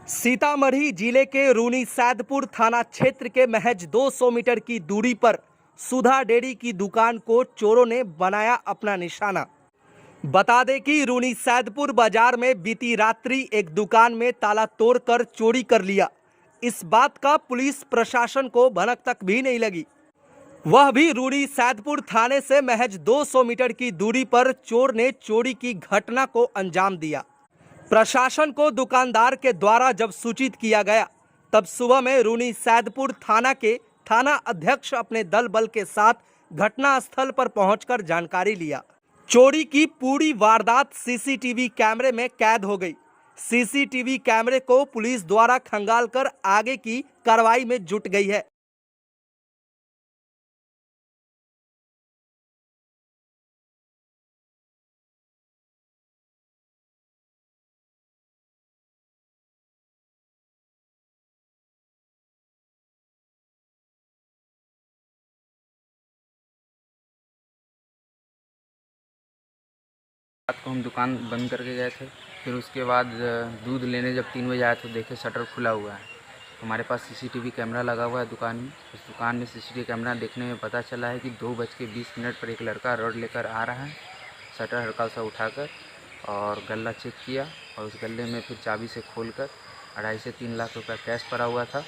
सीतामढ़ी जिले के रूनीसैदपुर थाना क्षेत्र के महज 200 मीटर की दूरी पर सुधा डेयरी की दुकान को चोरों ने बनाया अपना निशाना। बता दें कि रूनीसैदपुर बाजार में बीती रात्रि एक दुकान में ताला तोड़कर चोरी कर लिया। इस बात का पुलिस प्रशासन को भनक तक भी नहीं लगी, वह भी रूनीसैदपुर थाने से महज 200 मीटर की दूरी पर चोर ने चोरी की घटना को अंजाम दिया। प्रशासन को दुकानदार के द्वारा जब सूचित किया गया, तब सुबह में रूनीसैदपुर थाना के थाना अध्यक्ष अपने दल बल के साथ घटनास्थल पर पहुंचकर जानकारी लिया। चोरी की पूरी वारदात सीसीटीवी कैमरे में कैद हो गई। सीसीटीवी कैमरे को पुलिस द्वारा खंगालकर आगे की कार्रवाई में जुट गई है। रात को हम दुकान बंद करके गए थे। फिर उसके बाद दूध लेने जब 3 बजे आए तो देखे शटर खुला हुआ है। हमारे पास सीसीटीवी कैमरा लगा हुआ है दुकान में। उस दुकान में सीसीटीवी कैमरा देखने में पता चला है कि 2:20 पर एक लड़का रॉड लेकर आ रहा है, शटर हल्का सा उठाकर, और गल्ला चेक किया और उस गल्ले में फिर चाबी से खोलकर 2.5 से 3 लाख रुपया कैश पड़ा हुआ था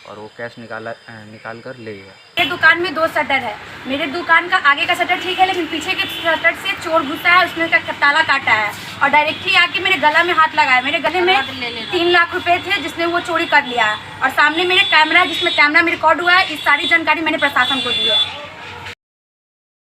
और वो कैश निकाल कर ले गया। मेरे दुकान में 2 शटर है। मेरे दुकान का आगे का शटर ठीक है, लेकिन पीछे के शटर से चोर घुसा है, उसने ताला काटा है और डायरेक्टली आके मेरे गला में हाथ लगाया। मेरे गले में 3 लाख रुपए थे जिसने वो चोरी कर लिया है। और सामने मेरे कैमरा, जिसमें कैमरा में रिकॉर्ड हुआ है। इस सारी जानकारी मैंने प्रशासन को दी है।